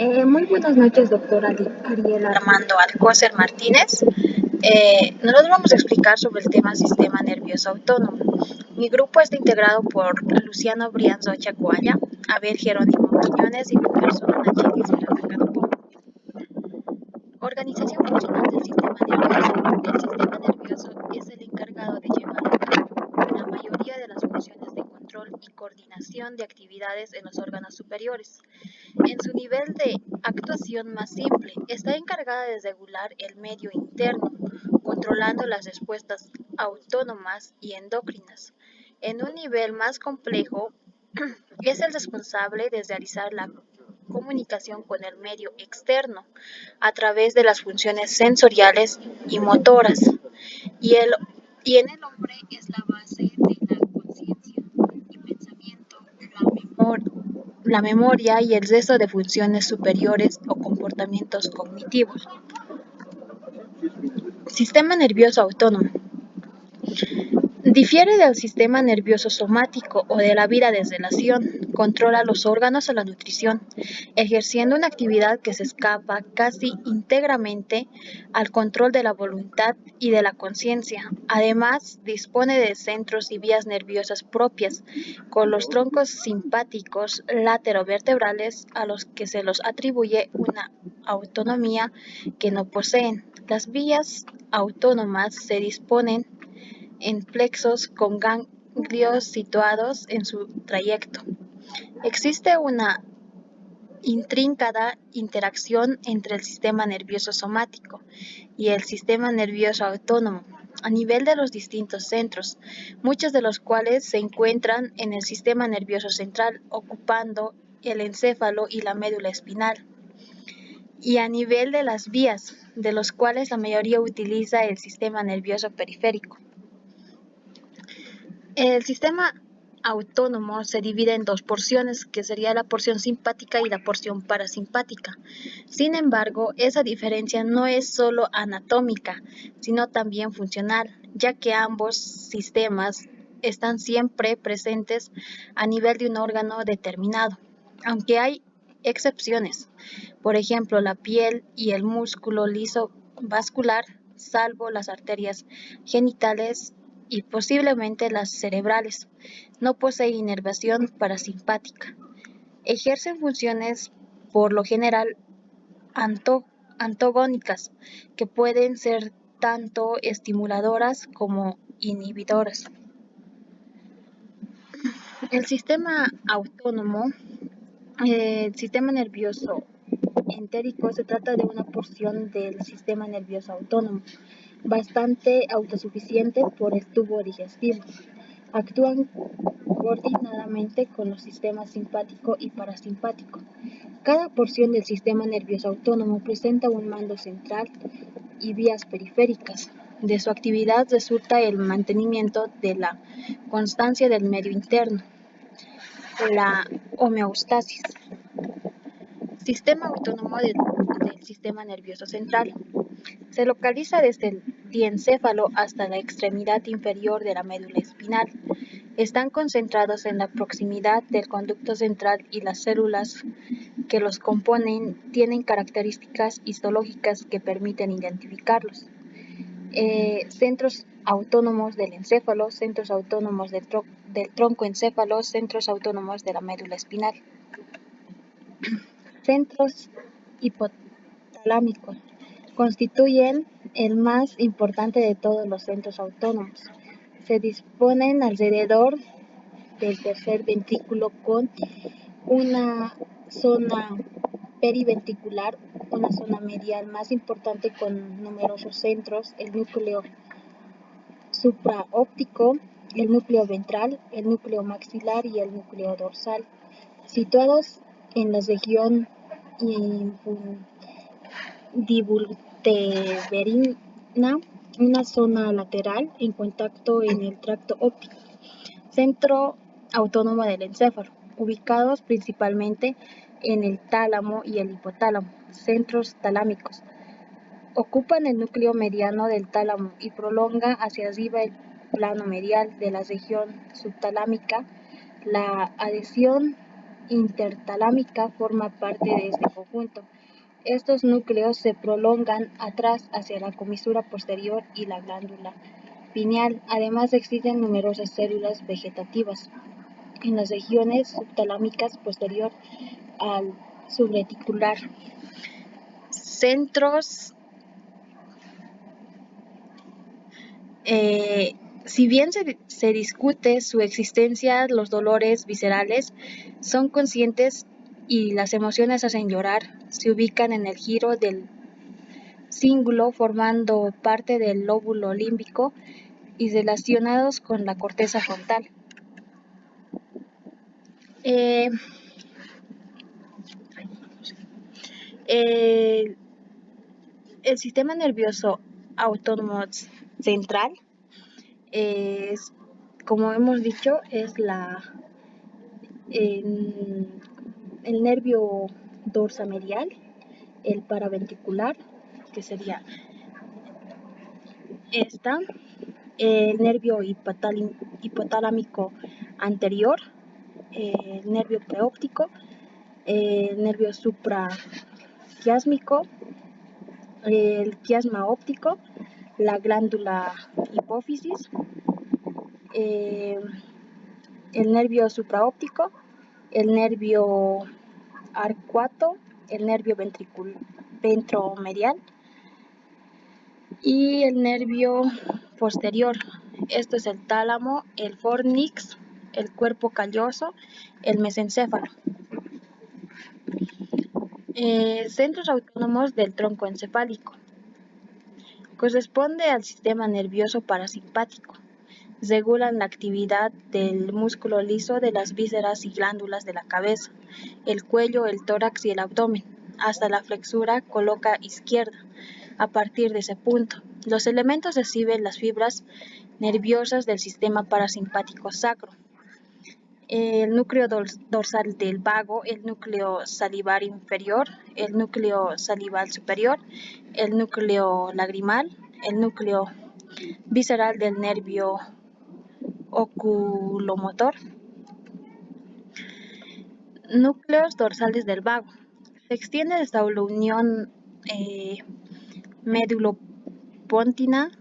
Muy buenas noches, doctora Ariela Armando Alcócer Martínez. Nosotros vamos a explicar sobre el tema sistema nervioso autónomo. Mi grupo está integrado por Luciano Brianzo Chacuaya, Abel Jerónimo Quiñones y mi persona Nacheli Serrano. Organización funcional del sistema nervioso. El sistema nervioso es el encargado de llevar a cabo la mayoría de las funciones de control y coordinación de actividades en los órganos superiores. En su nivel de actuación más simple, está encargada de regular el medio interno, controlando las respuestas autónomas y endocrinas. En un nivel más complejo, es el responsable de realizar la comunicación con el medio externo a través de las funciones sensoriales y motoras. Y, el, y en el hombre es la base de la conciencia y pensamiento, la memoria y el resto de funciones superiores o comportamientos cognitivos. Sistema nervioso autónomo. Difiere del sistema nervioso somático o de la vida de relación. Controla los órganos a la nutrición, ejerciendo una actividad que se escapa casi íntegramente al control de la voluntad y de la conciencia. Además, dispone de centros y vías nerviosas propias, con los troncos simpáticos laterovertebrales a los que se los atribuye una autonomía que no poseen. Las vías autónomas se disponen en plexos con ganglios situados en su trayecto. Existe una intrincada interacción entre el sistema nervioso somático y el sistema nervioso autónomo a nivel de los distintos centros, muchos de los cuales se encuentran en el sistema nervioso central, ocupando el encéfalo y la médula espinal, y a nivel de las vías, de los cuales la mayoría utiliza el sistema nervioso periférico. El sistema autónomo se divide en dos porciones, que sería la porción simpática y la porción parasimpática. Sin embargo, esa diferencia no es solo anatómica, sino también funcional, ya que ambos sistemas están siempre presentes a nivel de un órgano determinado, aunque hay excepciones. Por ejemplo, la piel y el músculo liso vascular, salvo las arterias genitales y posiblemente las cerebrales. No posee inervación parasimpática. Ejercen funciones por lo general antagónicas, que pueden ser tanto estimuladoras como inhibidoras. El sistema autónomo, el sistema nervioso entérico, se trata de una porción del sistema nervioso autónomo bastante autosuficiente por el tubo digestivo. Actúan coordinadamente con los sistemas simpático y parasimpático. Cada porción del sistema nervioso autónomo presenta un mando central y vías periféricas. De su actividad resulta el mantenimiento de la constancia del medio interno, la homeostasis. Sistema autónomo del sistema nervioso central. Se localiza desde el diencéfalo hasta la extremidad inferior de la médula espinal. Están concentrados en la proximidad del conducto central y las células que los componen tienen características histológicas que permiten identificarlos. Centros autónomos del encéfalo, centros autónomos del tronco encéfalo, centros autónomos de la médula espinal. Centros hipotalámicos constituyen el más importante de todos los centros autónomos. Se disponen alrededor del tercer ventrículo con una zona periventricular, una zona medial más importante con numerosos centros, el núcleo supraóptico, el núcleo ventral, el núcleo maxilar y el núcleo dorsal, situados en la región infundibulterina, una zona lateral en contacto en el tracto óptico. Centro autónomo del encéfalo, ubicados principalmente en el tálamo y el hipotálamo. Centros talámicos. Ocupan el núcleo mediano del tálamo y prolonga hacia arriba el plano medial de la región subtalámica. La adhesión intertalámica forma parte de este conjunto. Estos núcleos se prolongan atrás hacia la comisura posterior y la glándula pineal. Además, existen numerosas células vegetativas en las regiones subtalámicas posterior al subreticular. Centros. Si bien se discute su existencia, los dolores viscerales son conscientes y las emociones hacen llorar. Se ubican en el giro del cíngulo formando parte del lóbulo límbico y relacionados con la corteza frontal. Eh, el, el sistema nervioso autónomo central es, como hemos dicho, es el nervio dorsamedial, el paraventricular, que sería el nervio hipotalámico anterior, el nervio preóptico, el nervio supraquiásmico, el quiasma óptico, la glándula hipófisis, el nervio supraóptico, el nervio arcuato, el nervio ventromedial y el nervio posterior. Esto es el tálamo, el fornix, el cuerpo calloso, el mesencéfalo. Centros autónomos del tronco encefálico. Corresponde al sistema nervioso parasimpático. Regulan la actividad del músculo liso de las vísceras y glándulas de la cabeza, el cuello, el tórax y el abdomen, hasta la flexura coloca izquierda. A partir de ese punto, los elementos reciben las fibras nerviosas del sistema parasimpático sacro. El núcleo dorsal del vago, el núcleo salivar inferior, el núcleo salival superior, el núcleo lagrimal, el núcleo visceral del nervio oculomotor. Núcleos dorsales del vago. Se extiende desde la unión medulopontina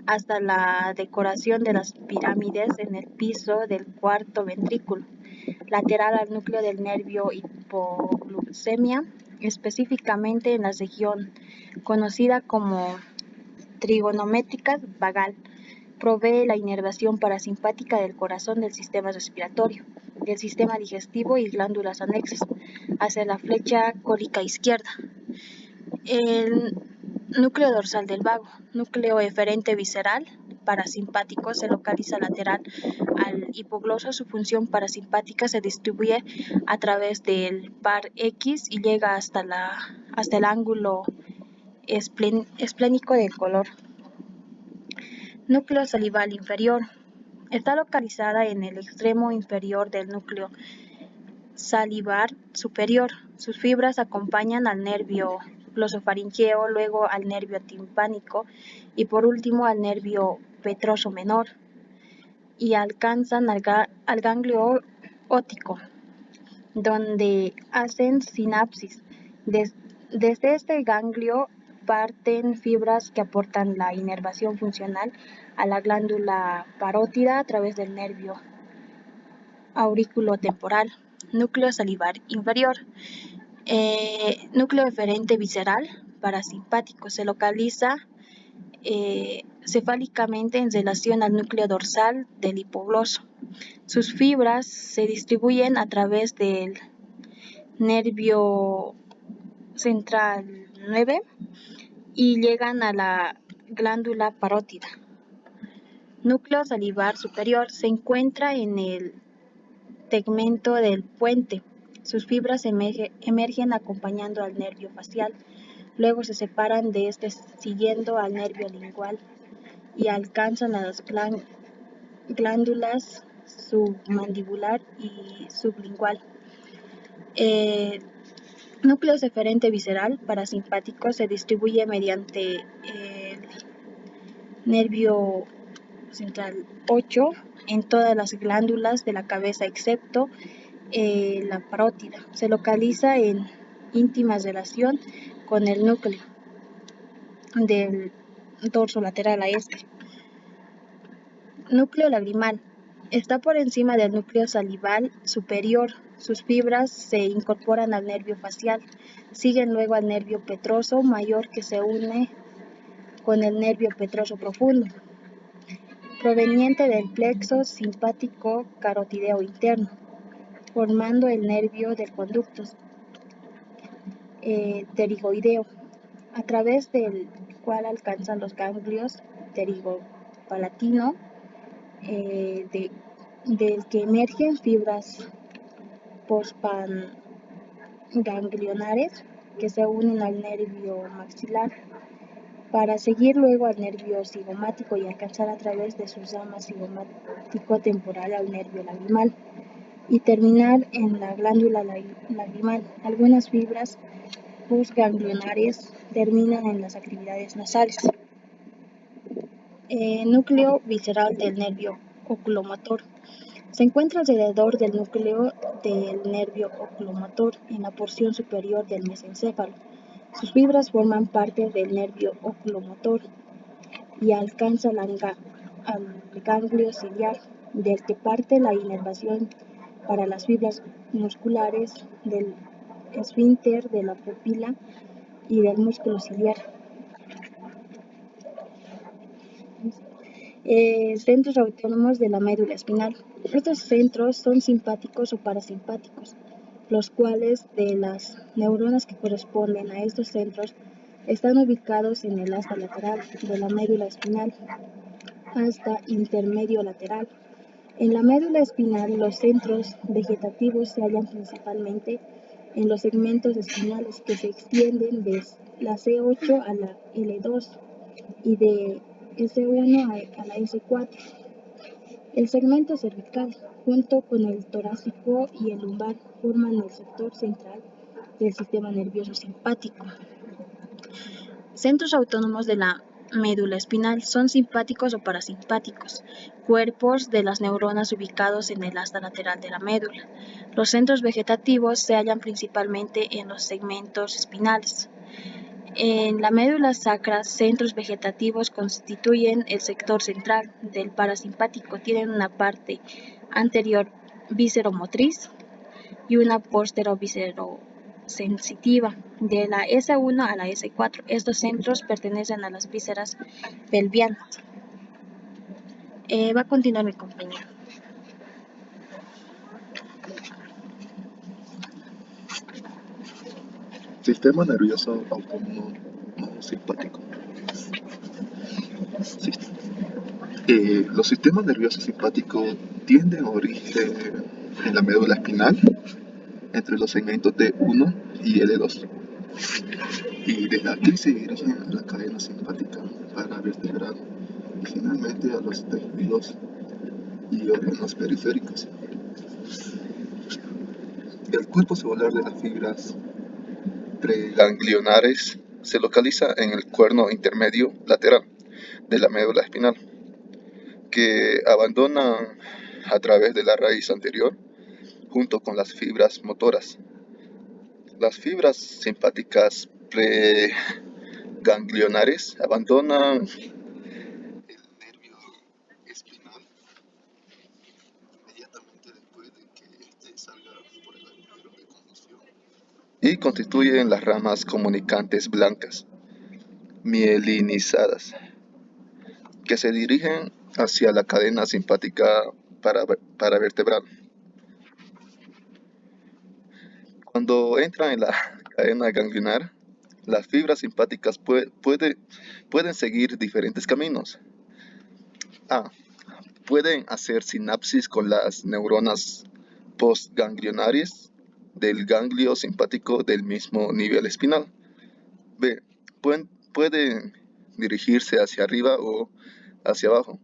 hasta la decoración de las pirámides en el piso del cuarto ventrículo, lateral al núcleo del nervio hipoglucemia, específicamente en la región conocida como trigonométrica vagal. Provee la inervación parasimpática del corazón, del sistema respiratorio, del sistema digestivo y glándulas anexas, hacia la flecha cólica izquierda. El núcleo dorsal del vago, núcleo eferente visceral parasimpático, se localiza lateral al hipogloso. Su función parasimpática se distribuye a través del par X y llega hasta el ángulo esplénico del color. Núcleo salival inferior. Está localizada en el extremo inferior del núcleo salivar superior. Sus fibras acompañan al nervio glosofaringeo, luego al nervio timpánico y por último al nervio petroso menor, y alcanzan al ganglio óptico, donde hacen sinapsis. Desde este ganglio parten fibras que aportan la inervación funcional a la glándula parótida a través del nervio auriculotemporal. Núcleo salivar inferior. Núcleo eferente visceral parasimpático. Se localiza cefálicamente en relación al núcleo dorsal del hipogloso. Sus fibras se distribuyen a través del nervio central 9 y llegan a la glándula parótida. Núcleo salivar superior. Se encuentra en el tegmento del puente. Sus fibras emergen acompañando al nervio facial. Luego se separan de este siguiendo al nervio lingual y alcanzan a las glándulas submandibular y sublingual. Núcleo eferente visceral parasimpático se distribuye mediante el nervio central 8 en todas las glándulas de la cabeza excepto la parótida. Se localiza en íntima relación con el núcleo del dorso lateral a este. Núcleo lagrimal. Está por encima del núcleo salival superior. Sus fibras se incorporan al nervio facial. Siguen luego al nervio petroso mayor que se une con el nervio petroso profundo, proveniente del plexo simpático carotideo interno, formando el nervio del conducto pterigoideo, a través del cual alcanzan los ganglios pterigopalatino, del que emergen fibras postganglionares que se unen al nervio maxilar para seguir luego al nervio cigomático y alcanzar a través de sus ramas cigomático-temporal al nervio lagrimal y terminar en la glándula lagrimal. Algunas fibras postganglionares terminan en las actividades nasales. Núcleo visceral del nervio oculomotor. Se encuentra alrededor del núcleo del nervio oculomotor en la porción superior del mesencéfalo. Sus fibras forman parte del nervio oculomotor y alcanza al ganglio ciliar, del que parte la inervación para las fibras musculares del esfínter de la pupila y del músculo ciliar. Centros autónomos de la médula espinal. Estos centros son simpáticos o parasimpáticos, los cuales de las neuronas que corresponden a estos centros están ubicados en el asta lateral de la médula espinal, asta intermedio lateral. En la médula espinal, los centros vegetativos se hallan principalmente en los segmentos espinales que se extienden de la C8 a la L2 y de S1 a la S4. El segmento cervical, junto con el torácico y el lumbar, forman el sector central del sistema nervioso simpático. Centros autónomos de la médula espinal son simpáticos o parasimpáticos, cuerpos de las neuronas ubicados en el asta lateral de la médula. Los centros vegetativos se hallan principalmente en los segmentos espinales. En la médula sacra, centros vegetativos constituyen el sector central del parasimpático. Tienen una parte anterior visceromotriz y una posterior viscerosensitiva. De la S1 a la S4, estos centros pertenecen a las vísceras pelvianas. Va a continuar mi compañero. Sistema nervioso autónomo no simpático. Los sistemas nerviosos simpáticos tienen origen en la médula espinal, entre los segmentos D1 y L2. Y desde aquí se dirigen a la cadena simpática para vertebrar y finalmente a los tejidos y órganos periféricos. El cuerpo celular de las fibras preganglionares se localiza en el cuerno intermedio lateral de la médula espinal, que abandonan a través de la raíz anterior junto con las fibras motoras. Las fibras simpáticas preganglionares abandonan el nervio espinal inmediatamente después de que éste salga por el agujero de conducción y constituyen las ramas comunicantes blancas, mielinizadas, que se dirigen hacia la cadena simpática para vertebrar. Cuando entran en la cadena ganglionar, las fibras simpáticas pueden seguir diferentes caminos. Pueden hacer sinapsis con las neuronas postganglionares del ganglio simpático del mismo nivel espinal. B. Pueden dirigirse hacia arriba o hacia abajo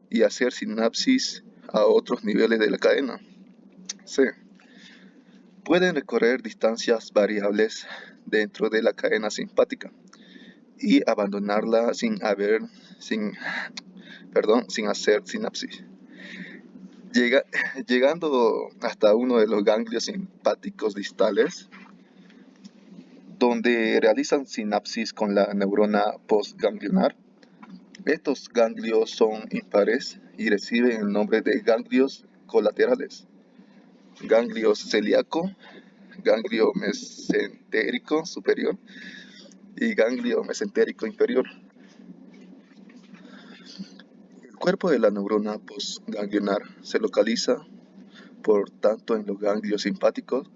y hacer sinapsis a otros niveles de la cadena. C. Pueden recorrer distancias variables dentro de la cadena simpática y abandonarla sin hacer sinapsis. Llega- llegando hasta uno de los ganglios simpáticos distales, donde realizan sinapsis con la neurona postganglionar. Estos ganglios son impares y reciben el nombre de ganglios colaterales: ganglio celíaco, ganglio mesentérico superior y ganglio mesentérico inferior. El cuerpo de la neurona postganglionar se localiza, por tanto, en los ganglios simpáticos,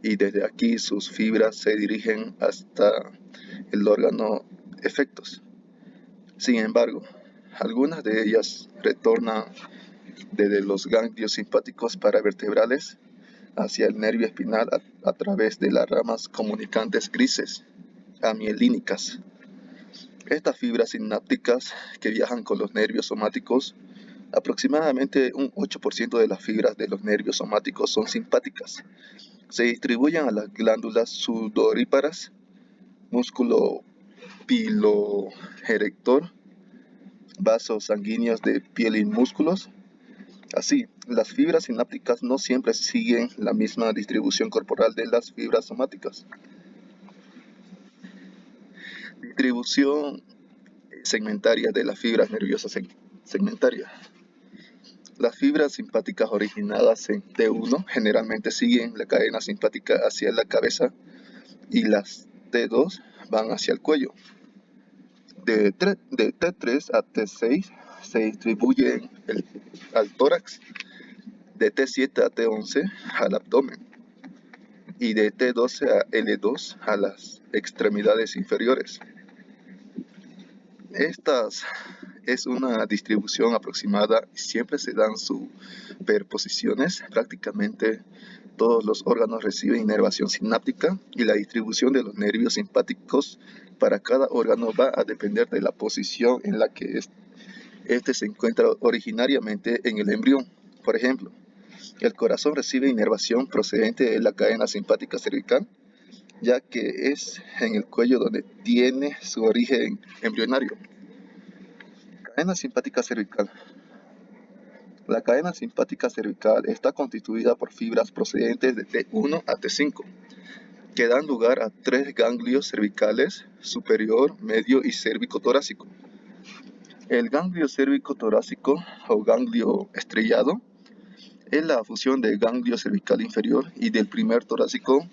y desde aquí sus fibras se dirigen hasta el órgano efectos. Sin embargo, algunas de ellas retornan desde los ganglios simpáticos paravertebrales hacia el nervio espinal a través de las ramas comunicantes grises, amielínicas. Estas fibras sinápticas que viajan con los nervios somáticos, aproximadamente un 8% de las fibras de los nervios somáticos son simpáticas. Se distribuyen a las glándulas sudoríparas, músculo piloerector, vasos sanguíneos de piel y músculos. Así, las fibras sinápticas no siempre siguen la misma distribución corporal de las fibras somáticas. Distribución segmentaria de las fibras nerviosas segmentarias. Las fibras simpáticas originadas en T1 generalmente siguen la cadena simpática hacia la cabeza y las T2 van hacia el cuello. De T3 a T6 se distribuyen al tórax, de T7 a T11 al abdomen y de T12 a L2 a las extremidades inferiores. Estas es una distribución aproximada y siempre se dan superposiciones. Prácticamente todos los órganos reciben inervación sináptica y la distribución de los nervios simpáticos para cada órgano va a depender de la posición en la que este se encuentra originariamente en el embrión. Por ejemplo, el corazón recibe inervación procedente de la cadena simpática cervical, ya que es en el cuello donde tiene su origen embrionario. Cadena simpática cervical. La cadena simpática cervical está constituida por fibras procedentes de T1 a T5, que dan lugar a tres ganglios cervicales: superior, medio y cérvico-torácico. El ganglio cérvico-torácico o ganglio estrellado es la fusión del ganglio cervical inferior y del primer torácico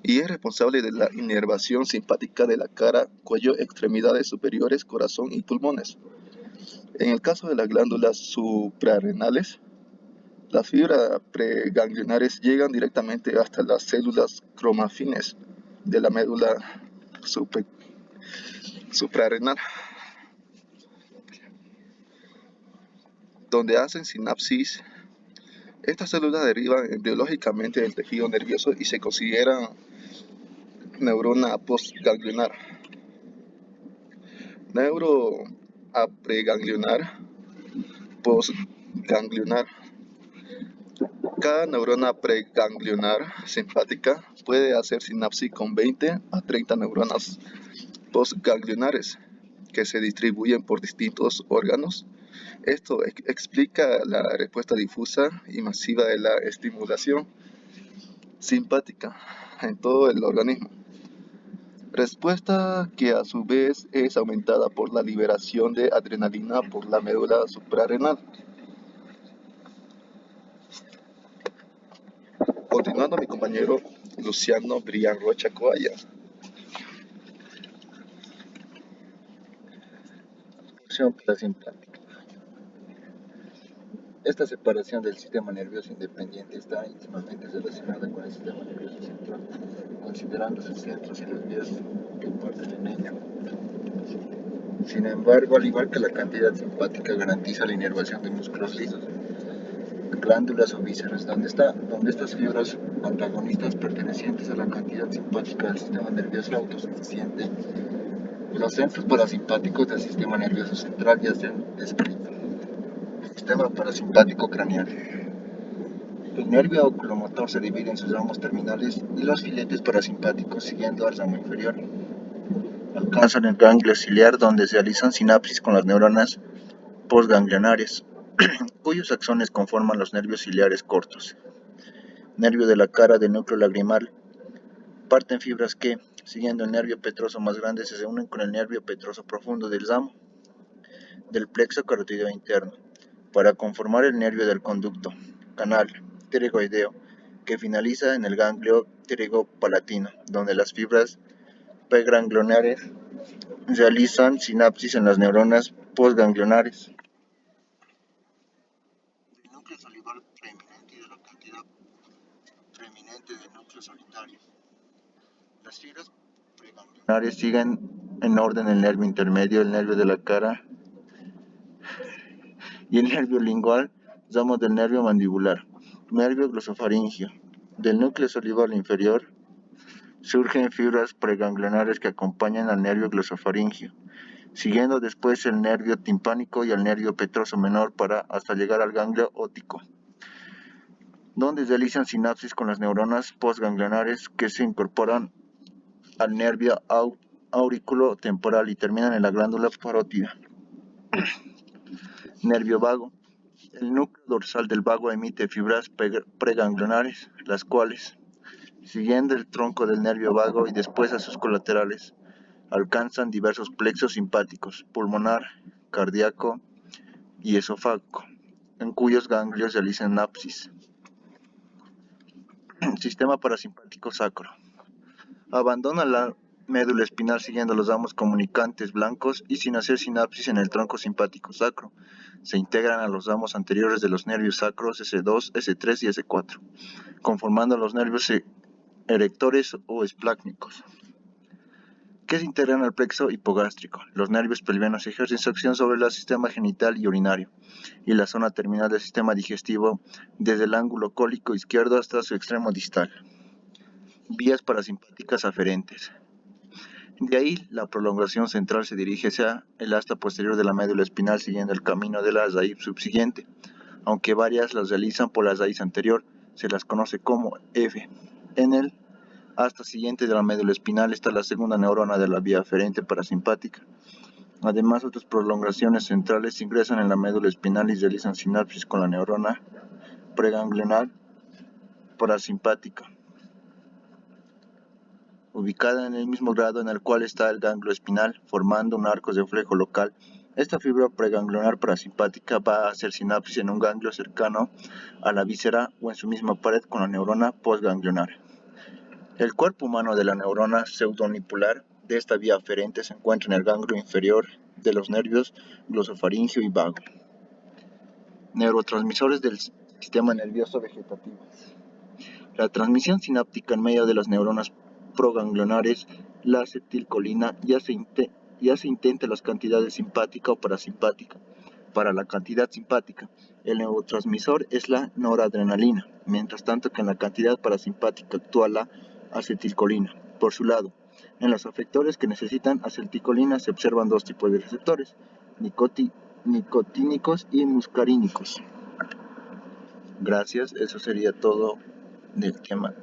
y es responsable de la inervación simpática de la cara, cuello, extremidades superiores, corazón y pulmones. En el caso de las glándulas suprarrenales, las fibras preganglionares llegan directamente hasta las células cromafines de la médula suprarrenal, donde hacen sinapsis. Estas células derivan embriológicamente del tejido nervioso y se consideran neurona postganglionar. Neuropreganglionar, postganglionar. Cada neurona preganglionar simpática puede hacer sinapsis con 20 a 30 neuronas postganglionares que se distribuyen por distintos órganos. Esto explica la respuesta difusa y masiva de la estimulación simpática en todo el organismo. Respuesta que a su vez es aumentada por la liberación de adrenalina por la médula suprarrenal. Continuando, mi compañero Luciano Brian Rocha Coaya. Separación parasimpática. Esta separación del sistema nervioso independiente está íntimamente relacionada con el sistema nervioso central, considerando sus centros y las vías que parten en ello. Sin embargo, al igual que la cantidad simpática garantiza la inervación de músculos lisos, glándulas o vísceras, donde estas fibras antagonistas pertenecientes a la cantidad simpática del sistema nervioso autosuficiente, los centros parasimpáticos del sistema nervioso central ya se han descrito. Sistema parasimpático craneal. El nervio oculomotor se divide en sus ramos terminales y los filetes parasimpáticos, siguiendo al ramo inferior, alcanzan el ganglio ciliar, donde se realizan sinapsis con las neuronas postganglionares. cuyos axones conforman los nervios ciliares cortos. Nervio de la cara del núcleo lagrimal. Parten fibras que, siguiendo el nervio petroso más grande, se unen con el nervio petroso profundo del ramo del plexo carotídeo interno, para conformar el nervio del conducto, canal pterygoideo, que finaliza en el ganglio pterigopalatino, donde las fibras preganglionares realizan sinapsis en las neuronas postganglionares. Del núcleo salival preeminente y de la cantidad preeminente del núcleo solitario. Las fibras preganglionares siguen en orden el nervio intermedio, el nervio de la cara y el nervio lingual, ramos del nervio mandibular. Nervio glosofaringio. Del núcleo salival inferior surgen fibras preganglionares que acompañan al nervio glosofaringio, siguiendo después el nervio timpánico y el nervio petroso menor hasta llegar al ganglio óptico, donde realizan sinapsis con las neuronas postganglionares que se incorporan al nervio auriculo temporal y terminan en la glándula parótida. Nervio vago. El núcleo dorsal del vago emite fibras preganglionares, las cuales, siguiendo el tronco del nervio vago y después a sus colaterales, alcanzan diversos plexos simpáticos, pulmonar, cardíaco y esofágico, en cuyos ganglios realizan sinapsis. Sistema parasimpático sacro. Abandona la médula espinal siguiendo los ramos comunicantes blancos y sin hacer sinapsis en el tronco simpático sacro. Se integran a los ramos anteriores de los nervios sacros S2, S3 y S4, conformando los nervios erectores o esplácnicos, que se integran al plexo hipogástrico. Los nervios pelvianos ejercen su acción sobre el sistema genital y urinario y la zona terminal del sistema digestivo desde el ángulo cólico izquierdo hasta su extremo distal. Vías parasimpáticas aferentes. De ahí, la prolongación central se dirige hacia el asta posterior de la médula espinal siguiendo el camino de la raíz subsiguiente. Aunque varias las realizan por la raíz anterior, se las conoce como F. En el asta siguiente de la médula espinal está la segunda neurona de la vía aferente parasimpática. Además, otras prolongaciones centrales ingresan en la médula espinal y realizan sinapsis con la neurona preganglionar parasimpática, ubicada en el mismo grado en el cual está el ganglio espinal, formando un arco de reflejo local. Esta fibra preganglionar parasimpática va a hacer sinapsis en un ganglio cercano a la víscera o en su misma pared con la neurona postganglionar. El cuerpo humano de la neurona pseudonipular de esta vía aferente se encuentra en el ganglio inferior de los nervios glosofaringio y vago. Neurotransmisores del sistema nervioso vegetativo. La transmisión sináptica en medio de las neuronas proganglionares, la acetilcolina, ya se intenta las cantidades simpática o parasimpática. Para la cantidad simpática, el neurotransmisor es la noradrenalina, mientras tanto que en la cantidad parasimpática actúa la acetilcolina. Por su lado, en los efectores que necesitan acetilcolina se observan dos tipos de receptores, nicotínicos y muscarínicos. Gracias, eso sería todo del tema.